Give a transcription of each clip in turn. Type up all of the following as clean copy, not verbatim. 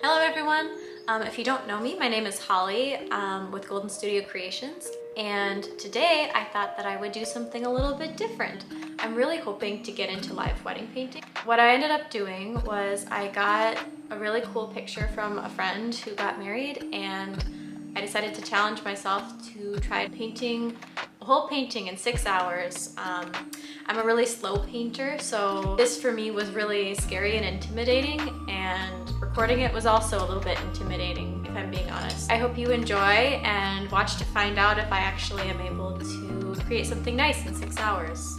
Hello everyone! If you don't know me, my name is Holly with Golden Studio Creations, and today I thought that I would do something a little bit different. I'm really hoping to get into live wedding painting. What I ended up doing was I got a really cool picture from a friend who got married, and I decided to challenge myself to try painting a whole painting in 6 hours. I'm a really slow painter, so this for me was really scary and intimidating, and recording it was also a little bit intimidating, if I'm being honest. I hope you enjoy and watch to find out if I actually am able to create something nice in 6 hours.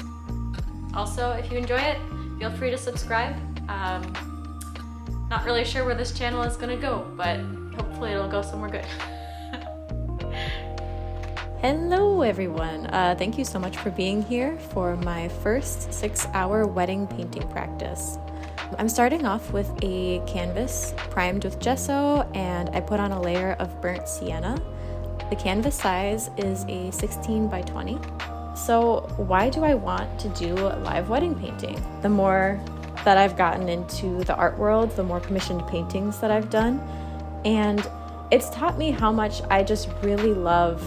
Also, if you enjoy it, feel free to subscribe. Not really sure where this channel is gonna go, but hopefully it'll go somewhere good. Hello everyone, thank you so much for being here for my first 6-hour wedding painting practice. I'm starting off with a canvas primed with gesso, and I put on a layer of burnt sienna. The canvas size is a 16 by 20. So why do I want to do live wedding painting? The more that I've gotten into the art world, the more commissioned paintings that I've done, and it's taught me how much I just really love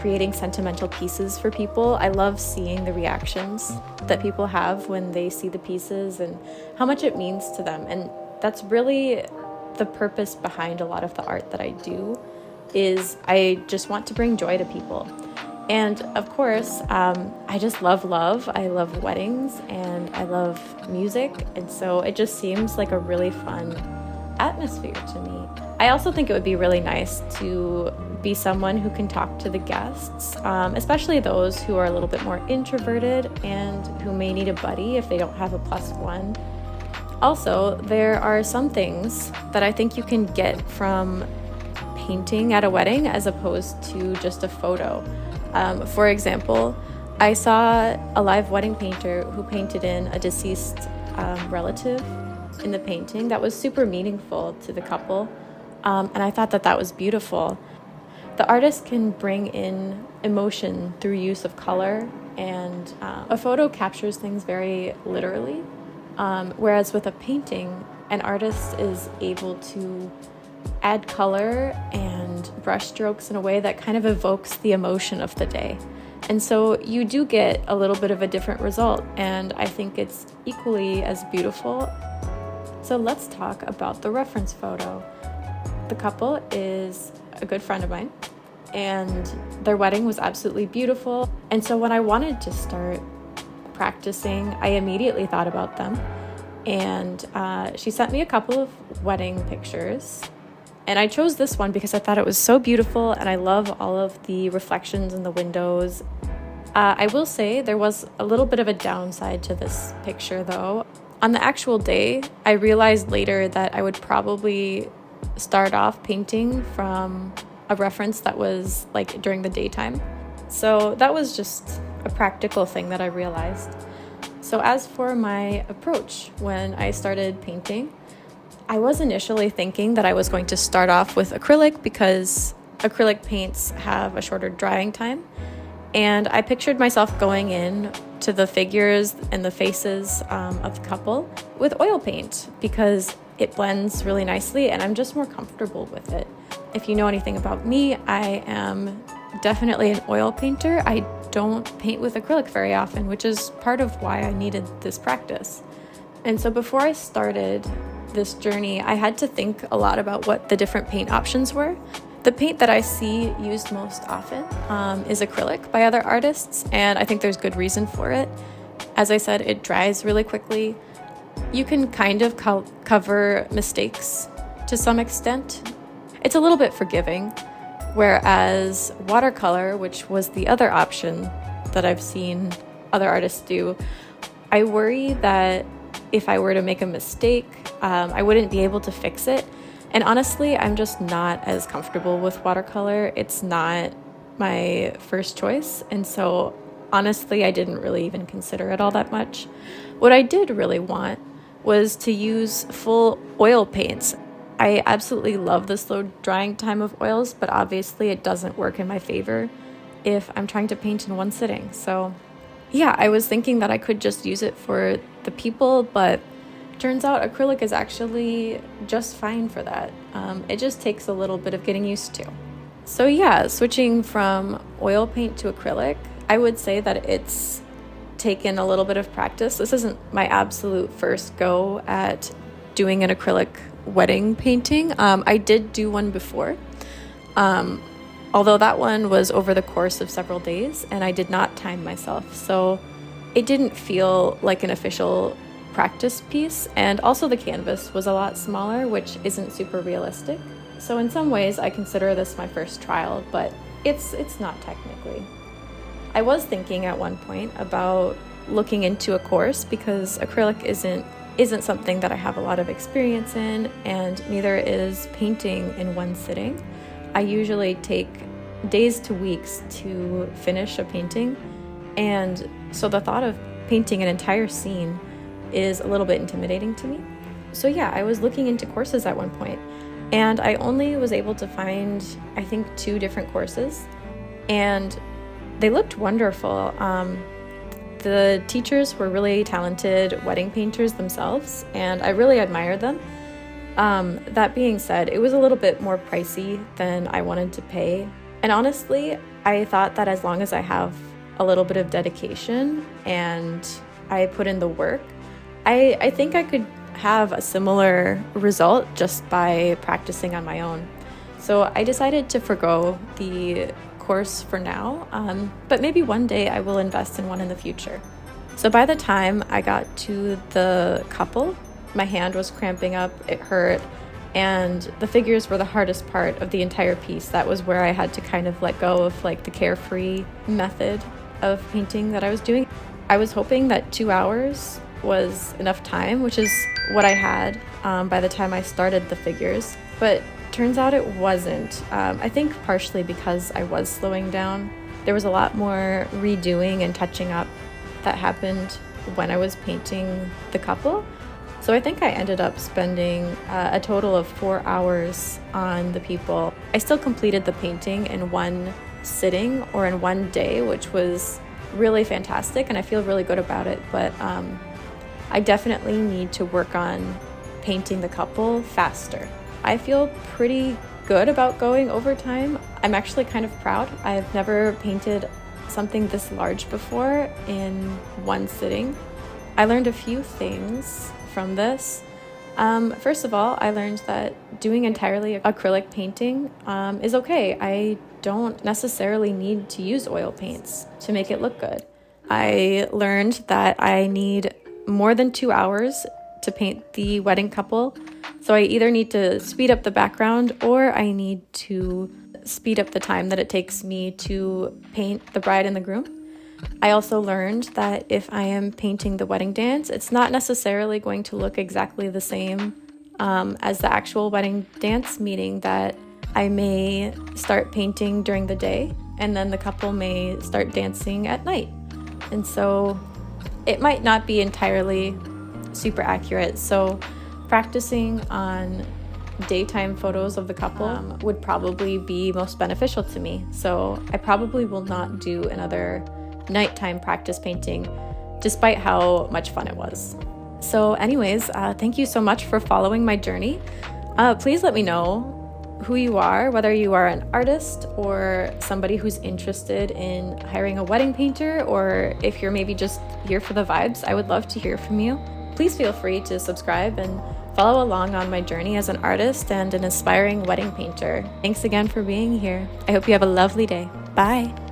creating sentimental pieces for people. I love seeing the reactions that people have when they see the pieces and how much it means to them. And that's really the purpose behind a lot of the art that I do, is I just want to bring joy to people. And of course, I just love love. I love weddings and I love music. And so it just seems like a really fun atmosphere to me. I also think it would be really nice to be someone who can talk to the guests, especially those who are a little bit more introverted and who may need a buddy if they don't have a +1. Also, there are some things that I think you can get from painting at a wedding as opposed to just a photo. For example, I saw a live wedding painter who painted in a deceased relative in the painting that was super meaningful to the couple. And I thought that that was beautiful. The artist can bring in emotion through use of color, and a photo captures things very literally, whereas with a painting, an artist is able to add color and brush strokes in a way that kind of evokes the emotion of the day. And so you do get a little bit of a different result, and I think it's equally as beautiful. So let's talk about the reference photo. The couple is a good friend of mine, and their wedding was absolutely beautiful. And so when I wanted to start practicing, I immediately thought about them. And she sent me a couple of wedding pictures. And I chose this one because I thought it was so beautiful, and I love all of the reflections in the windows. I will say there was a little bit of a downside to this picture, though. On the actual day, I realized later that I would probably start off painting from a reference that was like during the daytime. So that was just a practical thing that I realized. So as for my approach when I started painting, I was initially thinking that I was going to start off with acrylic because acrylic paints have a shorter drying time. And I pictured myself going in to the figures and the faces of the couple with oil paint because it blends really nicely and I'm just more comfortable with it. If you know anything about me, I am definitely an oil painter. I don't paint with acrylic very often, which is part of why I needed this practice. And so before I started this journey, I had to think a lot about what the different paint options were. The paint that I see used most often is acrylic by other artists, and I think there's good reason for it. As I said, it dries really quickly. You can kind of cover mistakes to some extent. It's a little bit forgiving, whereas watercolor, which was the other option that I've seen other artists do, I worry that if I were to make a mistake, I wouldn't be able to fix it. And honestly, I'm just not as comfortable with watercolor. It's not my first choice. And so honestly, I didn't really even consider it all that much. What I did really want was to use full oil paints. I absolutely love the slow drying time of oils, but obviously it doesn't work in my favor if I'm trying to paint in one sitting. So yeah, I was thinking that I could just use it for the people, but Turns out acrylic is actually just fine for that. It just takes a little bit of getting used to. So yeah, switching from oil paint to acrylic, I would say that it's taken a little bit of practice. This isn't my absolute first go at doing an acrylic wedding painting. I did do one before, although that one was over the course of several days and I did not time myself. So it didn't feel like an official practice piece, and also the canvas was a lot smaller, which isn't super realistic. So in some ways I consider this my first trial, but it's not technically. I was thinking at one point about looking into a course because acrylic isn't something that I have a lot of experience in, and neither is painting in one sitting. I usually take days to weeks to finish a painting, and so the thought of painting an entire scene is a little bit intimidating to me. So yeah, I was looking into courses at one point, and I only was able to find, I think, 2 different courses, and they looked wonderful. The teachers were really talented wedding painters themselves, and I really admired them. That being said, it was a little bit more pricey than I wanted to pay. And honestly, I thought that as long as I have a little bit of dedication and I put in the work, I think I could have a similar result just by practicing on my own. So I decided to forgo the course for now, but maybe one day I will invest in one in the future. So by the time I got to the couple, my hand was cramping up, it hurt, and the figures were the hardest part of the entire piece. That was where I had to kind of let go of like the carefree method of painting that I was doing. I was hoping that 2 hours was enough time, which is what I had by the time I started the figures, but turns out it wasn't. I think partially because I was slowing down. There was a lot more redoing and touching up that happened when I was painting the couple. So I think I ended up spending a total of 4 hours on the people. I still completed the painting in one sitting or in one day, which was really fantastic, and I feel really good about it. But I definitely need to work on painting the couple faster. I feel pretty good about going over time. I'm actually kind of proud. I've never painted something this large before in one sitting. I learned a few things from this. First of all, I learned that doing entirely acrylic painting is okay. I don't necessarily need to use oil paints to make it look good. I learned that I need more than 2 hours to paint the wedding couple. So I either need to speed up the background or I need to speed up the time that it takes me to paint the bride and the groom. I also learned that if I am painting the wedding dance, it's not necessarily going to look exactly the same as the actual wedding dance, meaning that I may start painting during the day and then the couple may start dancing at night. And so it might not be entirely super accurate. So practicing on daytime photos of the couple would probably be most beneficial to me. So I probably will not do another nighttime practice painting, despite how much fun it was. So anyways, thank you so much for following my journey. Please let me know who you are, whether you are an artist or somebody who's interested in hiring a wedding painter, or if you're maybe just here for the vibes. I would love to hear from you. Please feel free to subscribe and follow along on my journey as an artist and an aspiring wedding painter. Thanks again for being here. I hope you have a lovely day. Bye.